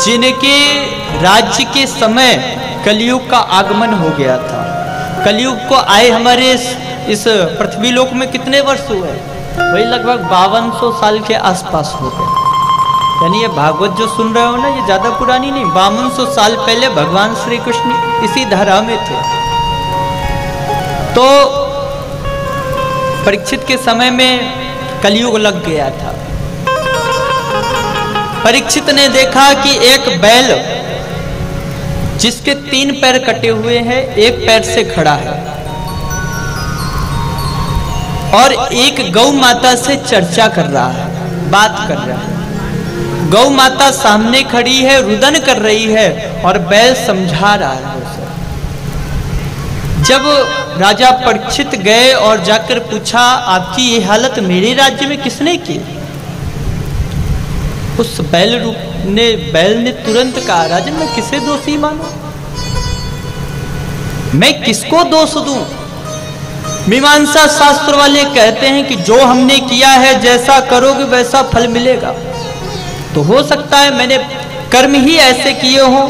जिनके राज्य के समय कलयुग का आगमन हो गया था। कलयुग को आए हमारे इस पृथ्वी लोक में कितने वर्ष हुए? वही लगभग 5200 साल के आसपास हो गए। यानी ये भागवत जो सुन रहे हो ना, ये ज्यादा पुरानी नहीं, 5200 साल पहले भगवान श्री कृष्ण इसी धारा में थे। तो परीक्षित के समय में कलयुग लग गया था। परीक्षित ने देखा कि एक बैल जिसके 3 पैर कटे हुए हैं, एक पैर से खड़ा है, और एक गौ माता से चर्चा कर रहा है, बात कर रहा है। गौ माता सामने खड़ी है, रुदन कर रही है, और बैल समझा रहा है उसे। जब राजा परीक्षित गए और जाकर पूछा, आपकी ये हालत मेरे राज्य में किसने की? उस बैल ने तुरंत कहा, राजन मैं किसे दोषी मानूं? मैं किसको दोष दूं? मीमांसा शास्त्र वाले कहते हैं कि जो हमने किया है, जैसा करोगे वैसा फल मिलेगा। तो हो सकता है मैंने कर्म ही ऐसे किए हों,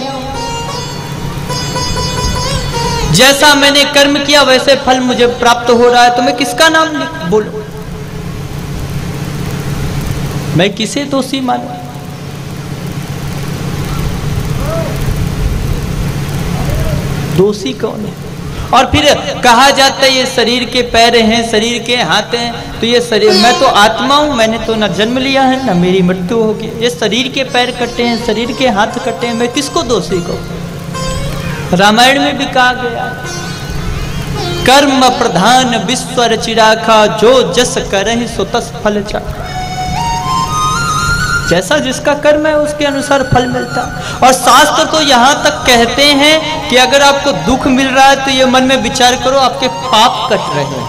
जैसा मैंने कर्म किया वैसे फल मुझे प्राप्त हो रहा है, तो मैं किसका नाम बोलूं? मैं किसे दोषी मानूं? दोषी कौन है? और फिर कहा जाता है ये शरीर के पैर हैं, शरीर के हाथ हैं, तो ये शरीर, मैं तो आत्मा हूं, मैंने तो न जन्म लिया है न मेरी मृत्यु होगी। ये शरीर के पैर कटे हैं, शरीर के हाथ कटे हैं, मैं किसको दोषी कहूं? रामायण में भी कहा गया, कर्म प्रधान विश्व रचिराखा, जो जस करहि सो तस फल चाखा। जैसा जिसका कर्म है उसके अनुसार फल मिलता। और शास्त्र तो यहां तक कहते हैं कि अगर आपको दुख मिल रहा है तो ये मन में विचार करो, आपके पाप कट रहे हैं।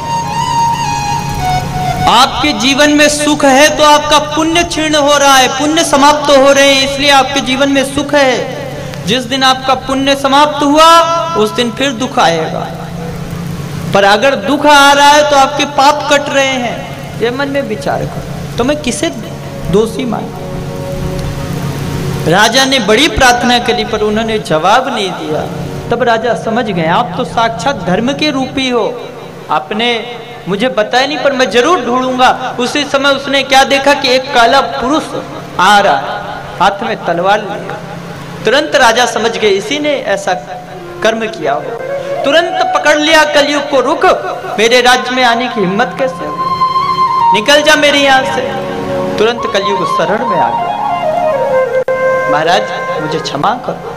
आपके जीवन में सुख है तो आपका पुण्य क्षीण हो रहा है, पुण्य समाप्त हो रहे हैं, इसलिए आपके जीवन में सुख है। जिस दिन आपका पुण्य समाप्त हुआ उस दिन फिर दुख आएगा। पर अगर दुख आ रहा है तो आपके पाप कट रहे हैं, ये मन में विचार करो। तो मैं किसे दोषी मानूं? राजा ने बड़ी प्रार्थना करी पर उन्होंने जवाब नहीं दिया। तब राजा समझ गए, आप तो साक्षात धर्म के रूपी हो, आपने मुझे बताया नहीं पर मैं जरूर ढूंढूंगा। उसी समय उसने क्या देखा कि एक काला पुरुष आ रहा है, हाथ में तलवार लिए। तुरंत राजा समझ गए इसी ने ऐसा कर्म किया हो। तुरंत पकड़ लिया कलयुग को, रुक, मेरे राज्य में आने की हिम्मत कैसे हो, निकल जा मेरे यहां से। तुरंत कलयुग शरण में आ गया, महाराज मुझे क्षमा करो,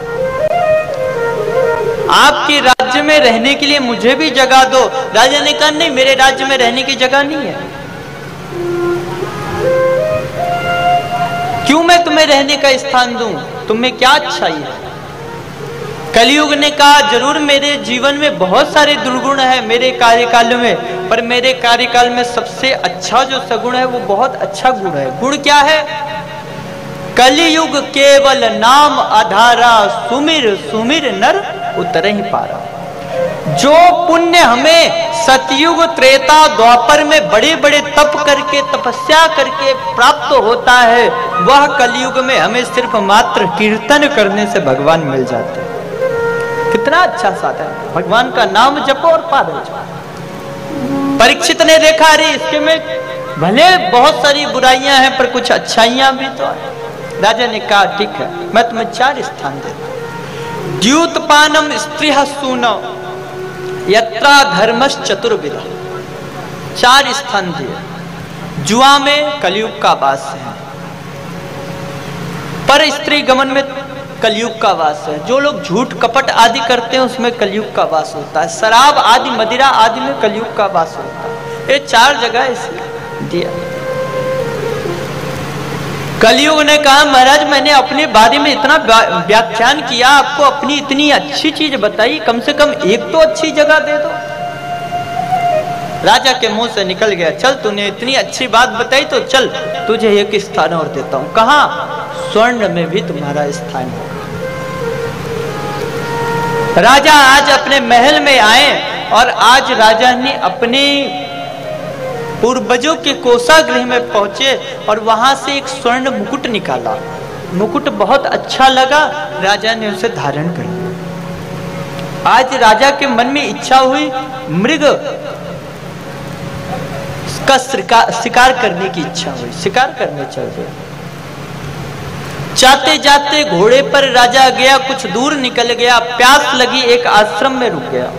आपके राज्य में रहने के लिए मुझे भी जगह दो। राजा ने कहा नहीं, मेरे राज्य में रहने की जगह नहीं है। क्यों मैं तुम्हें रहने का स्थान दूं? तुम्हें क्या अच्छाई है? कलयुग ने कहा जरूर मेरे जीवन में बहुत सारे दुर्गुण है मेरे कार्यकाल में, पर मेरे कार्यकाल में सबसे अच्छा जो सगुण है वो बहुत अच्छा गुण है। गुण क्या है? कलियुग केवल नाम आधारा, सुमिर सुमिर नर उतरे ही पारा। जो पुण्य हमें सतयुग त्रेता द्वापर में बड़े बड़े तप करके तपस्या करके प्राप्त होता है, वह कलयुग में हमें सिर्फ मात्र कीर्तन करने से भगवान मिल जाते हैं। कितना अच्छा साधन है, भगवान का नाम जपो और पार हो जाओ। परीक्षित ने देखा अरे इसके में भले बहुत सारी बुराइयां हैं पर कुछ अच्छाइयां भी तो है। राजा ने कहा ठीक है, मैं तुम्हें 4 स्थान देता हूं। द्यूतपानम स्त्रीह सूनो यत्रा धर्मश्च चतुर्विध। 4 स्थान दिए। जुआ में कलयुग का वास है, पर स्त्री गमन में कलयुग का वास है। जो लोग झूठ कपट आदि करते हैं उसमें कलयुग का वास होता है। शराब आदि मदिरा आदि में कलयुग का वास होता है। ये 4 जगह इसलिए दिया। कलयुग ने कहा महाराज मैंने अपने बारे में इतना व्याख्यान किया, आपको अपनी इतनी अच्छी चीज बताई, कम से कम एक तो अच्छी जगह दे दो। राजा के मुंह से निकल गया, चल तूने इतनी अच्छी बात बताई तो चल तुझे एक स्थान और देता हूं। कहां? स्वर्ण में भी तुम्हारा स्थान होगा। राजा आज अपने महल में आए और आज राजा ने अपने पूर्वजों के कोषागृह में पहुंचे और वहां से एक स्वर्ण मुकुट निकाला। मुकुट बहुत अच्छा लगा, राजा ने उसे धारण कर लिया। आज राजा के मन में इच्छा हुई, मृग का शिकार करने की इच्छा हुई, शिकार करने चल गया। जाते जाते घोड़े पर राजा गया, कुछ दूर निकल गया, प्यास लगी, एक आश्रम में रुक गया।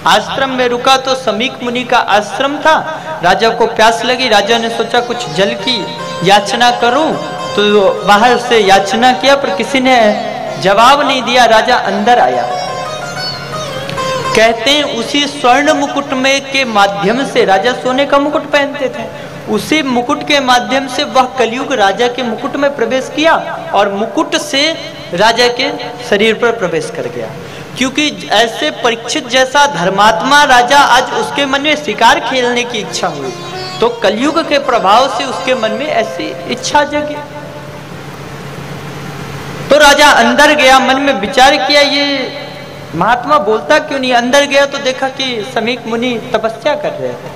आश्रम में रुका तो समीक मुनि का आश्रम था। राजा को प्यास लगी, राजा ने सोचा कुछ जल की याचना करूं, तो बाहर से याचना किया पर किसी ने जवाब नहीं दिया। राजा अंदर आया। कहते हैं उसी स्वर्ण मुकुट में के माध्यम से, राजा सोने का मुकुट पहनते थे, उसी मुकुट के माध्यम से वह कलयुग राजा के मुकुट में प्रवेश किया और मुकुट से राजा के शरीर पर प्रवेश कर गया। क्योंकि ऐसे परीक्षित जैसा धर्मात्मा राजा, आज उसके मन में शिकार खेलने की इच्छा हुई, तो कलयुग के प्रभाव से उसके मन में ऐसी इच्छा जगी। तो राजा अंदर गया, मन में विचार किया, ये महात्मा बोलता क्यों नहीं। अंदर गया तो देखा कि समीक मुनि तपस्या कर रहे थे।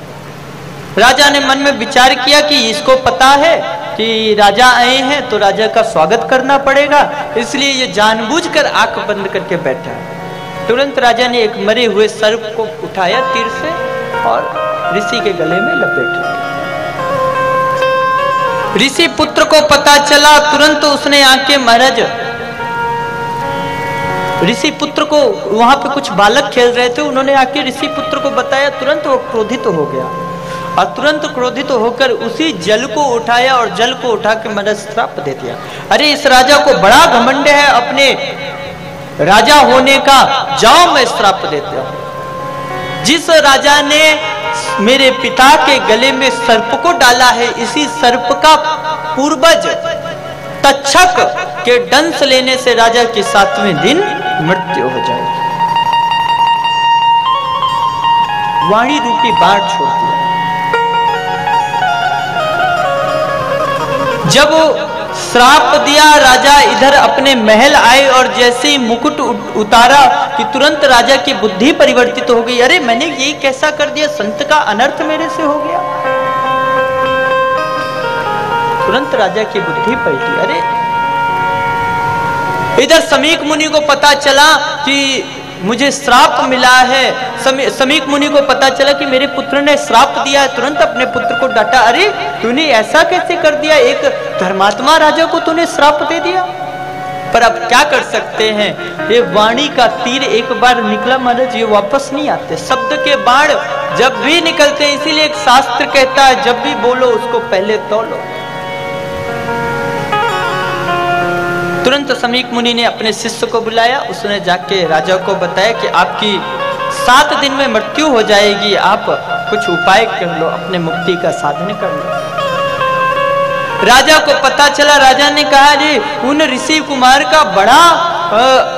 राजा ने मन में विचार किया कि इसको पता है कि राजा आए हैं तो राजा का स्वागत करना पड़ेगा, इसलिए ये जानबूझकर आंख बंद करके बैठा। तुरंत राजा ने एक मरे हुए सर्प को उठाया तीर से और ऋषि के गले में लपेट दिया। ऋषि पुत्र को पता चला, तुरंत उसने आके महाराज, ऋषि पुत्र को, वहां पे कुछ बालक खेल रहे थे, उन्होंने आके ऋषि पुत्र को बताया। तुरंत वो क्रोधित हो गया और तुरंत क्रोधित होकर उसी जल को उठाया और जल को उठा के महाराज श्राप दे दिया। अरे इस राजा को बड़ा घमंड है अपने राजा होने का, जाओ मैं श्राप देता हूं। जिस राजा ने मेरे पिता के गले में सर्प को डाला है, इसी सर्प का पूर्वज तक्षक के डंस लेने से राजा के 7वें दिन मृत्यु हो जाएगी। वाणी रूपी बाढ़ छोड़ दिया। जब श्राप दिया, राजा इधर अपने महल आए और जैसे ही मुकुट उतारा कि तुरंत राजा की बुद्धि परिवर्तित हो गई। अरे मैंने ये कैसा कर दिया, संत का अनर्थ मेरे से हो गया। तुरंत राजा की बुद्धि पलटी। अरे इधर समीक मुनि को पता चला कि मुझे श्राप मिला है। समीक मुनि को पता चला कि मेरे पुत्र ने श्राप दिया है। तुरंत अपने पुत्र को डांटा, अरे तूने ऐसा कैसे कर दिया, एक धर्मात्मा राजा को तूने श्राप दे दिया। पर अब क्या कर सकते हैं, ये वाणी का तीर एक बार निकला महाराज, ये वापस नहीं आते। शब्द के बाण जब भी निकलते हैं, इसीलिए एक शास्त्र कहता है जब भी बोलो उसको पहले तौलो। तुरंत समीक मुनि ने अपने शिष्य को बुलाया, उसने जाके राजा को बताया कि आपकी 7 दिन में मृत्यु हो जाएगी, आप कुछ उपाय कर लो, अपने मुक्ति का साधन कर लो। राजा को पता चला, राजा ने कहा जी उन ऋषि कुमार का बड़ा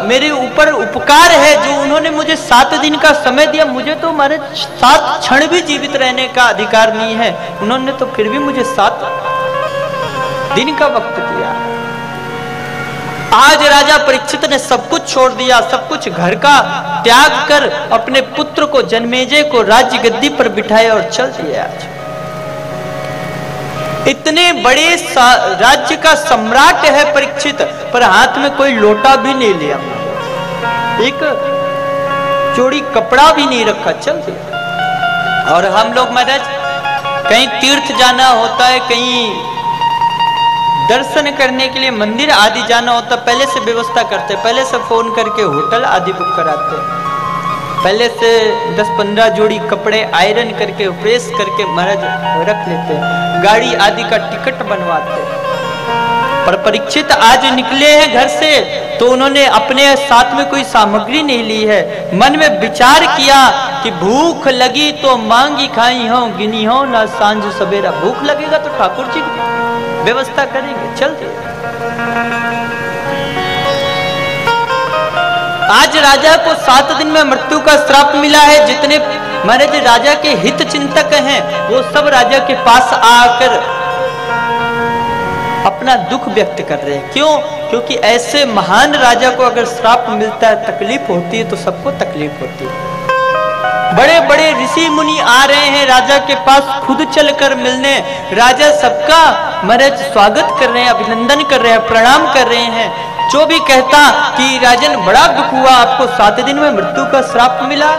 मेरे ऊपर उपकार है, जो उन्होंने मुझे 7 दिन का समय दिया। मुझे तो हमारे 7 क्षण भी जीवित रहने का अधिकार नहीं है, उन्होंने तो फिर भी मुझे 7 दिन का वक्त दिया। आज राजा परीक्षित ने सब कुछ छोड़ दिया, सब कुछ घर का त्याग कर अपने पुत्र को जन्मेजय को राज्य गद्दी पर बिठाया और चल दिया। आज इतने बड़े राज्य का सम्राट है परीक्षित, पर हाथ में कोई लोटा भी नहीं लिया, एक जोड़ी कपड़ा भी नहीं रखा, चल दिया। और हम लोग महाराज कहीं तीर्थ जाना होता है, कहीं दर्शन करने के लिए मंदिर आदि जाना होता, पहले से व्यवस्था करते, पहले से फोन करके होटल आदि बुक कराते, पहले से 10-15 जोड़ी कपड़े आयरन करके प्रेस करके महाराज रख लेते, गाड़ी आदि का टिकट बनवाते। पर परीक्षित आज निकले हैं घर से तो उन्होंने अपने साथ में कोई सामग्री नहीं ली है। मन में विचार किया कि भूख लगी तो मांगी खाई हो, गिनी हो ना सांझ सवेरा। भूख लगेगा तो ठाकुर जी व्यवस्था करेंगे, चलते। आज राजा को 7 दिन में मृत्यु का श्राप मिला है। जितने महाराज राजा के हित चिंतक हैं वो सब राजा के पास आकर अपना दुख व्यक्त कर रहे हैं। क्यों? क्योंकि ऐसे महान राजा को अगर श्राप मिलता है, तकलीफ होती है, तो सबको तकलीफ होती है। बड़े बड़े ऋषि मुनि आ रहे हैं राजा के पास खुद चलकर मिलने। राजा सबका महाराज स्वागत कर रहे हैं, अभिनंदन कर रहे हैं, प्रणाम कर रहे हैं। जो भी कहता कि राजन बड़ा दुख हुआ, आपको 7 दिन में मृत्यु का श्राप मिला।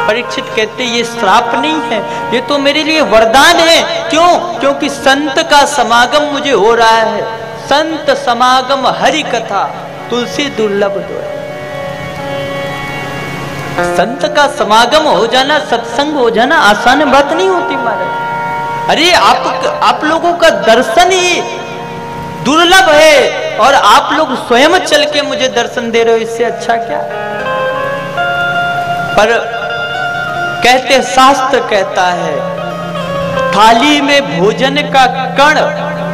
परीक्षित कहते ये श्राप नहीं है, ये तो मेरे लिए वरदान है। क्यों? क्योंकि संत का समागम मुझे हो रहा है। संत समागम हरि कथा तुलसी दुर्लभ दो। संत का समागम हो जाना, सत्संग हो जाना आसान बात नहीं होती महाराज। अरे आप लोगों का दर्शन ही दुर्लभ है और आप लोग स्वयं चल के मुझे दर्शन दे रहे हो, इससे अच्छा क्या। पर कहते शास्त्र कहता है थाली में भोजन का कण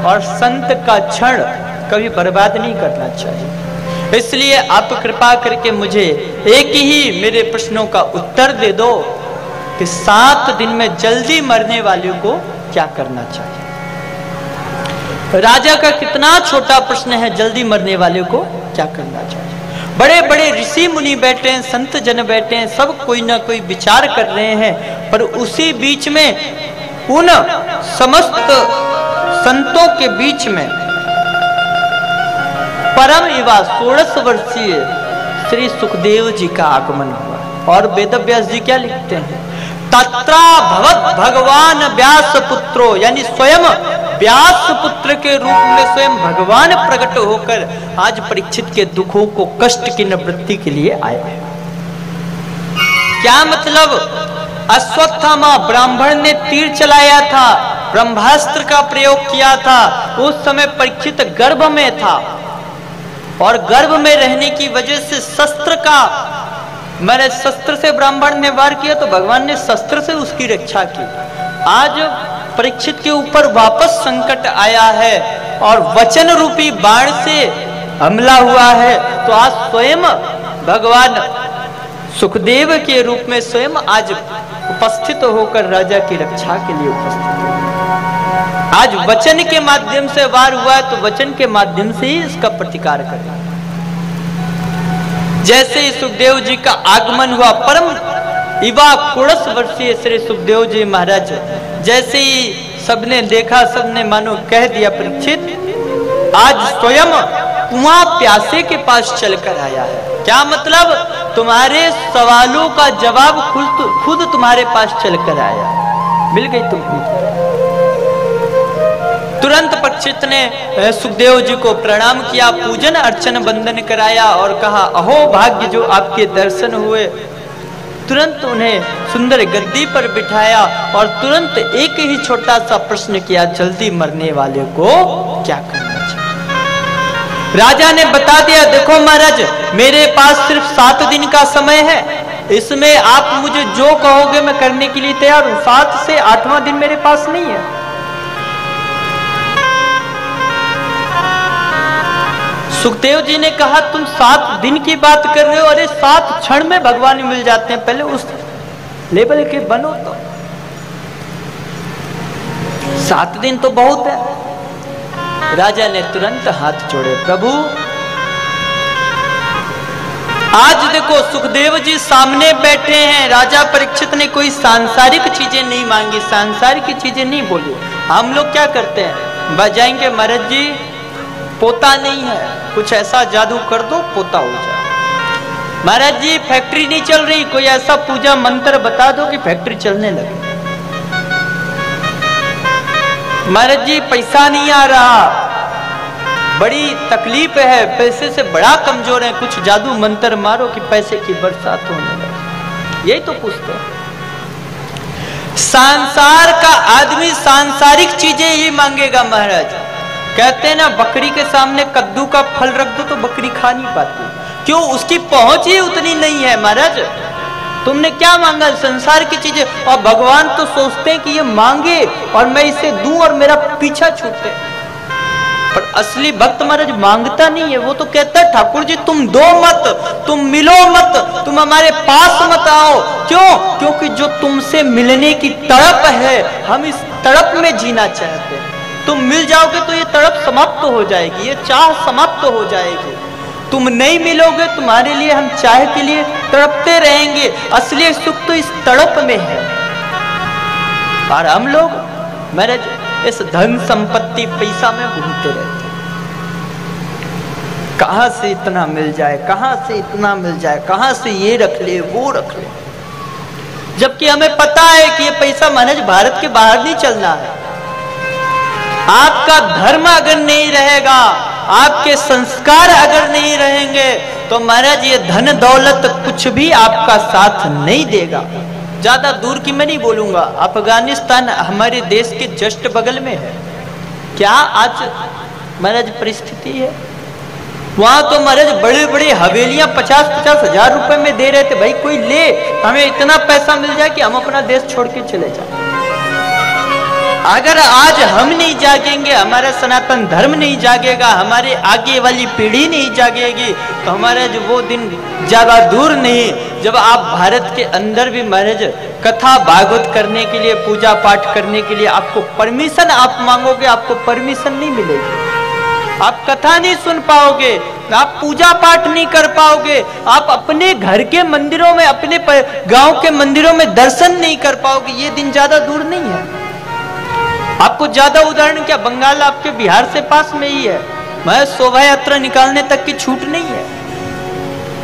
और संत का क्षण कभी बर्बाद नहीं करना चाहिए। इसलिए आप कृपा करके मुझे एक ही मेरे प्रश्नों का उत्तर दे दो कि 7 दिन में जल्दी मरने वाले को क्या करना चाहिए। राजा का कितना छोटा प्रश्न है, जल्दी मरने वाले को क्या करना चाहिए। बड़े बड़े ऋषि मुनि बैठे हैं, संत जन बैठे हैं, सब कोई ना कोई विचार कर रहे हैं। पर उसी बीच में उन समस्त संतों के बीच में परम युवा 16 वर्षीय श्री सुखदेव जी का आगमन हुआ। और वेदव्यास जी क्या लिखते हैं, तत्रा भवत भगवान व्यास पुत्रो, यानी स्वयं व्यास पुत्र के रूप में स्वयं भगवान प्रकट होकर आज परीक्षित के दुखों को, कष्ट की निवृत्ति के लिए आए हैं। क्या मतलब? अश्वत्थामा ब्राह्मण ने तीर चलाया था, ब्रह्मास्त्र का प्रयोग किया था। उस समय परीक्षित गर्भ में था और गर्भ में रहने की वजह से शस्त्र का, मैंने शस्त्र से ब्राह्मण ने वार किया तो भगवान ने शस्त्र से उसकी रक्षा की। आज परीक्षित के ऊपर वापस संकट आया है और वचन रूपी बाण से हमला हुआ है। तो आज स्वयं भगवान सुखदेव के रूप में स्वयं आज उपस्थित होकर राजा की रक्षा के लिए उपस्थित है। आज वचन के माध्यम से वार हुआ है तो वचन के माध्यम से ही इसका प्रतिकार करें। जैसे ही सुखदेव जी का आगमन हुआ, परम युवा 16 वर्षीय श्री सुखदेव जी महाराज, जैसे ही सबने देखा, सबने मानो कह दिया परीक्षित आज स्वयं कुआं प्यासे के पास चलकर आया है। क्या मतलब? तुम्हारे सवालों का जवाब खुद तुम्हारे पास चलकर आया, मिल गई तुमको। तुरंत परीक्षित ने सुखदेव जी को प्रणाम किया, पूजन अर्चन वंदन कराया और कहा अहो भाग्य जो आपके दर्शन हुए। तुरंत उन्हें सुंदर गद्दी पर बिठाया और तुरंत एक ही छोटा सा प्रश्न किया, जल्दी मरने वाले को क्या करना चाहिए। राजा ने बता दिया, देखो महाराज मेरे पास सिर्फ 7 दिन का समय है, इसमें आप मुझे जो कहोगे मैं करने के लिए तैयार हूं। 7 से 8वां दिन मेरे पास नहीं है। सुखदेव जी ने कहा तुम 7 दिन की बात कर रहे हो, अरे 7 क्षण में भगवान मिल जाते हैं, पहले उस लेवल के बनो तो। 7 दिन तो बहुत है। राजा ने तुरंत हाथ जोड़े, प्रभु आज देखो सुखदेव जी सामने बैठे हैं। राजा परीक्षित ने कोई सांसारिक चीजें नहीं मांगी, सांसारिक चीजें नहीं बोली। हम लोग क्या करते हैं, बजाएंगे महाराज जी पोता नहीं है, कुछ ऐसा जादू कर दो पोता हो जाए। महाराज जी फैक्ट्री नहीं चल रही, कोई ऐसा पूजा मंत्र बता दो कि फैक्ट्री चलने लगे। महाराज जी पैसा नहीं आ रहा, बड़ी तकलीफ है, पैसे से बड़ा कमजोर है, कुछ जादू मंत्र मारो कि पैसे की बरसात होने लगे। यही तो पूछते हैं। संसार का आदमी सांसारिक चीजें ही मांगेगा महाराज। कहते हैं ना बकरी के सामने कद्दू का फल रख दो तो बकरी खा नहीं पाती, क्यों? उसकी पहुंच ही उतनी नहीं है महाराज। तुमने क्या मांगा? संसार की चीजें। और भगवान तो सोचते हैं कि ये मांगे और मैं इसे दूं और मेरा पीछा छूटे। पर असली भक्त महाराज मांगता नहीं है, वो तो कहता है ठाकुर जी तुम दो मत, तुम मिलो मत, तुम हमारे पास मत आओ। क्यों? क्योंकि जो तुमसे मिलने की तड़प है, हम इस तड़प में जीना चाहते हैं। तुम मिल जाओगे तो ये तड़प समाप्त हो जाएगी, ये चाह समाप्त हो जाएगी। तुम नहीं मिलोगे, तुम्हारे लिए हम चाह के लिए तड़पते रहेंगे। असली सुख तो इस तड़प में है। और हम लोग मेरे इस धन संपत्ति पैसा में घूमते रहते, कहां से इतना मिल जाए, कहां से इतना मिल जाए, कहां से ये रख ले वो रख ले, जबकि हमें पता है कि ये पैसा महज भारत के बाहर नहीं चलना है। आपका धर्म अगर नहीं रहेगा, आपके संस्कार अगर नहीं रहेंगे, तो महाराज ये धन दौलत कुछ भी आपका साथ नहीं देगा। ज्यादा दूर की मैं नहीं बोलूंगा, अफगानिस्तान हमारे देश के जस्ट बगल में है। क्या आज महाराज परिस्थिति है? वहां तो महाराज बड़ी बड़ी हवेलियां 50-50 हजार रुपए में दे रहे थे। भाई कोई ले, हमें इतना पैसा मिल जाए कि हम अपना देश छोड़ के चले जाए। अगर आज हम नहीं जागेंगे, हमारा सनातन धर्म नहीं जागेगा, हमारे आगे वाली पीढ़ी नहीं जागेगी, तो हमारा जो वो दिन ज्यादा दूर नहीं जब आप भारत के अंदर भी महाराज कथा भागवत करने के लिए, पूजा पाठ करने के लिए आपको परमिशन आप मांगोगे, आपको परमिशन नहीं मिलेगी। आप कथा नहीं सुन पाओगे, आप पूजा पाठ नहीं कर पाओगे, आप अपने घर के मंदिरों में, अपने गांव के मंदिरों में दर्शन नहीं कर पाओगे। ये दिन ज्यादा दूर नहीं है। आपको ज्यादा उदाहरण क्या, बंगाल आपके बिहार से पास में ही है, मैं शोभा यात्रा निकालने तक की छूट नहीं है।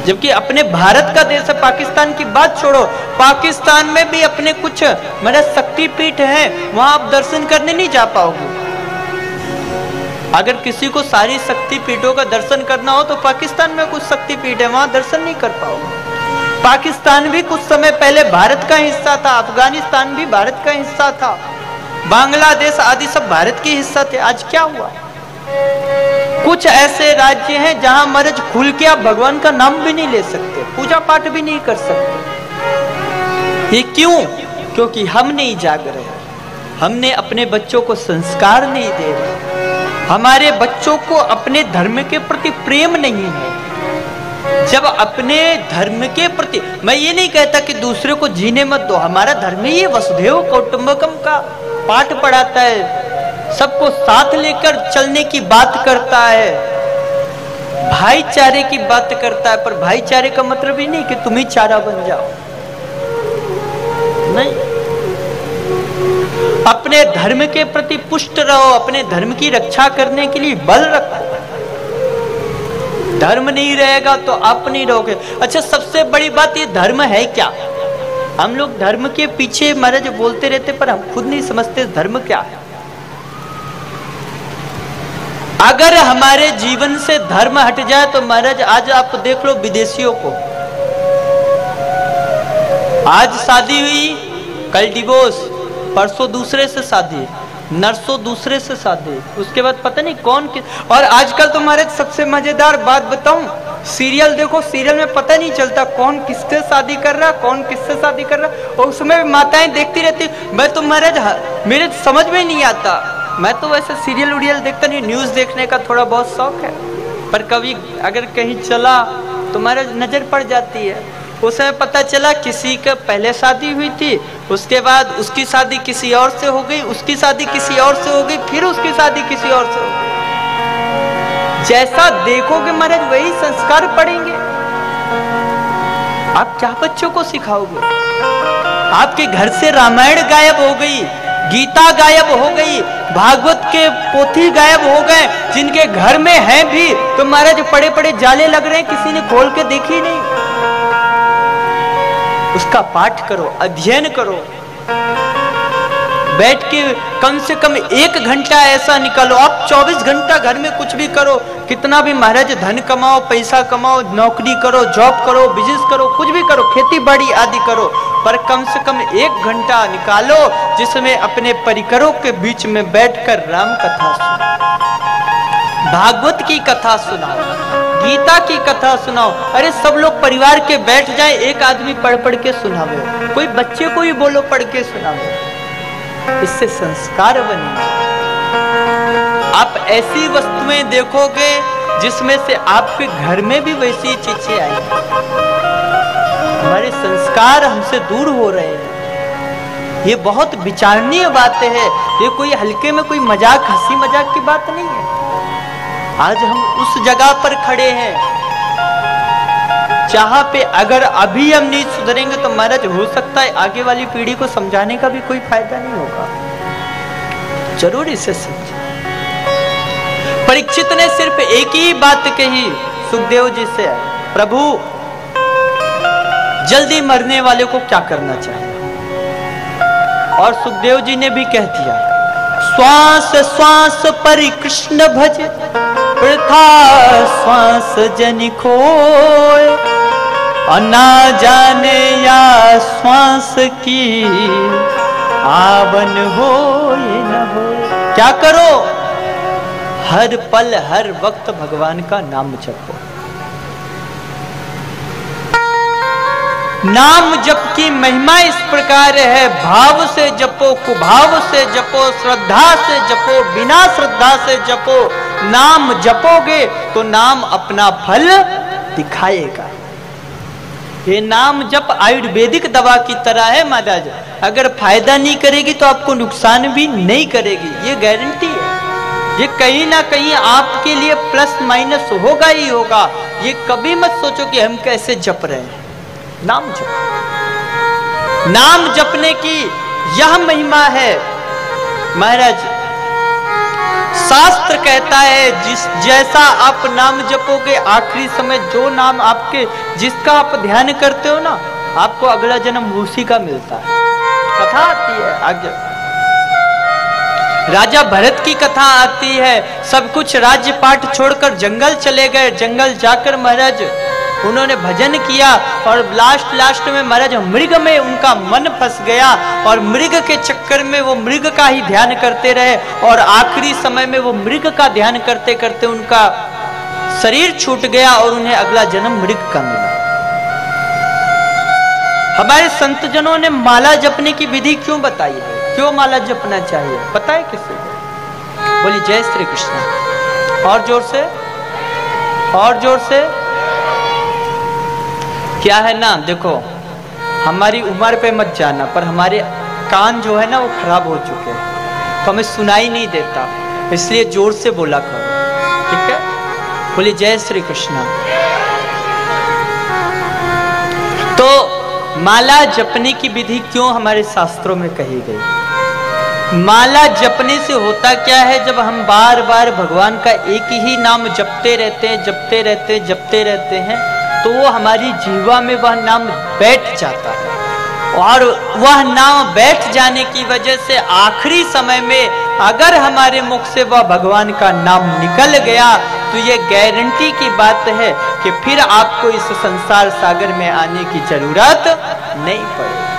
जबकि अपने भारत का देश है, पाकिस्तान की बात छोड़ो, पाकिस्तान में भी अपने कुछ मेरा शक्तिपीठ हैं, वहां आप दर्शन करने नहीं जा पाओगे। अगर किसी को सारी शक्तिपीठों का दर्शन करना हो तो पाकिस्तान में कुछ शक्तिपीठ है, वहां दर्शन नहीं कर पाओगे। पाकिस्तान भी कुछ समय पहले भारत का हिस्सा था, अफगानिस्तान भी भारत का हिस्सा था, बांग्लादेश आदि सब भारत के हिस्सा थे। आज क्या हुआ? कुछ ऐसे राज्य हैं जहां महाराज खुल के आप भगवान का नाम भी नहीं ले सकते, पूजा पाठ भी नहीं कर सकते। ये क्यों? क्योंकि हम नहीं जाग रहे, हमने अपने बच्चों को संस्कार नहीं दे रहे, हमारे बच्चों को अपने धर्म के प्रति प्रेम नहीं है। जब अपने धर्म के प्रति, मैं ये नहीं कहता कि दूसरे को जीने मत दो, हमारा धर्म ये वसुधैव कौटुंबकम का पाठ पढ़ाता है, सबको साथ लेकर चलने की बात करता है, भाईचारे की बात करता है। पर भाईचारे का मतलब ही नहीं कि तुम ही चारा बन जाओ, नहीं। अपने धर्म के प्रति पुष्ट रहो, अपने धर्म की रक्षा करने के लिए बल रखो। धर्म नहीं रहेगा तो आप नहीं रहोगे। अच्छा, सबसे बड़ी बात, ये धर्म है क्या? हम लोग धर्म के पीछे महाराज बोलते रहते, पर हम खुद नहीं समझते धर्म क्या है। अगर हमारे जीवन से धर्म हट जाए तो महाराज आज आप देख लो विदेशियों को, आज शादी हुई, कल डिवोर्स, परसों दूसरे से शादी, नरसों दूसरे से शादी, उसके बाद पता नहीं कौन किस। और आजकल तो महाराज सबसे मजेदार बात बताऊं, सीरियल देखो, सीरियल में पता नहीं चलता कौन किससे शादी कर रहा, कौन किससे शादी कर रहा, और उसमें माताएं देखती रहती। मैं तो महाराज मेरे समझ में नहीं आता, मैं तो वैसे सीरियल उड़ियल देखता नहीं, न्यूज देखने का थोड़ा बहुत शौक है, पर कभी अगर कहीं चला तो महाराज नजर पड़ जाती है। उसमें पता चला किसी का पहले शादी हुई थी, उसके बाद उसकी शादी किसी और से हो गई, उसकी शादी किसी और से हो गई, फिर उसकी शादी किसी और से हो गई। जैसा देखोगे महाराज वही संस्कार पड़ेंगे। आप क्या बच्चों को सिखाओगे? आपके घर से रामायण गायब हो गई, गीता गायब हो गई, भागवत के पोथी गायब हो गए, जिनके घर में हैं भी तो महाराज पड़े पड़े जाले लग रहे हैं, किसी ने खोल के देखी नहीं। उसका पाठ करो, अध्ययन करो, बैठ के कम से कम 1 घंटा ऐसा निकालो। आप 24 घंटा घर में कुछ भी करो, कितना भी महाराज धन कमाओ, पैसा कमाओ, नौकरी करो, जॉब करो, बिजनेस करो, कुछ भी करो, खेती बाड़ी आदि करो, पर कम से कम 1 घंटा निकालो जिसमें अपने परिकरों के बीच में बैठकर राम कथा सुनो, भागवत की कथा सुनाओ, गीता की कथा सुनाओ। अरे सब लोग परिवार के बैठ जाए, एक आदमी पढ़ पढ़ के सुनावे, कोई बच्चे को ही बोलो पढ़ के सुनावे, इससे संस्कार बनेंगे। आप ऐसी वस्तुएं देखोगे जिसमें से आपके घर में भी वैसी चीजें आएंगी। हमारे संस्कार हमसे दूर हो रहे हैं, ये बहुत विचारणीय बातें है। ये कोई हल्के में कोई मजाक, हंसी मजाक की बात नहीं है। आज हम उस जगह पर खड़े हैं जहां पे अगर अभी हम नहीं सुधरेंगे तो महाराज हो सकता है आगे वाली पीढ़ी को समझाने का भी कोई फायदा नहीं होगा। जरूर इसे समझे। परीक्षित ने सिर्फ एक ही बात कही सुखदेव जी से, प्रभु जल्दी मरने वाले को क्या करना चाहिए? और सुखदेव जी ने भी कह दिया, श्वास श्वास पर कृष्ण भज, वृथा श्वास जनि खोए, और ना जाने या श्वास की आवन हो न हो। क्या करो? हर पल हर वक्त भगवान का नाम जपो। नाम जप की महिमा इस प्रकार है, भाव से जपो, कुभाव से जपो, श्रद्धा से जपो, बिना श्रद्धा से जपो। नाम जपोगे तो नाम अपना फल दिखाएगा। ये नाम जप आयुर्वेदिक दवा की तरह है महाराज, अगर फायदा नहीं करेगी तो आपको नुकसान भी नहीं करेगी, ये गारंटी है। ये कहीं ना कहीं आपके लिए प्लस माइनस होगा ही होगा। ये कभी मत सोचो कि हम कैसे जप रहे हैं। नाम जप, नाम जपने की यह महिमा है महाराज। शास्त्र कहता है जैसा आप नाम जपोगे, आखिरी समय जो नाम आपके जिसका आप ध्यान करते हो ना, आपको अगला जन्म उसी का मिलता है। कथा आती है आगे, राजा भरत की कथा आती है। सब कुछ राज्य पाठ छोड़कर जंगल चले गए। जंगल जाकर महाराज उन्होंने भजन किया और लास्ट में महाराज मृग में उनका मन फंस गया और मृग के चक्कर में वो मृग का ही ध्यान करते रहे और आखिरी समय में वो मृग का ध्यान करते करते उनका शरीर छूट गया और उन्हें अगला जन्म मृग का मिला। हमारे संत जनों ने माला जपने की विधि क्यों बताई है? क्यों माला जपना चाहिए पता है किसी को? बोली जय श्री कृष्ण। और जोर से, और जोर से। क्या है ना, देखो हमारी उम्र पे मत जाना, पर हमारे कान जो है ना वो खराब हो चुके हैं तो हमें सुनाई नहीं देता, इसलिए जोर से बोला करो, ठीक है? बोली जय श्री कृष्ण। तो माला जपने की विधि क्यों हमारे शास्त्रों में कही गई? माला जपने से होता क्या है, जब हम बार बार भगवान का एक ही नाम जपते रहते हैं, जपते रहते हैं, जपते रहते हैं, तो वो हमारी जीवा में वह नाम बैठ जाता है और वह नाम बैठ जाने की वजह से आखिरी समय में अगर हमारे मुख से वह भगवान का नाम निकल गया तो ये गारंटी की बात है कि फिर आपको इस संसार सागर में आने की जरूरत नहीं पड़ेगी।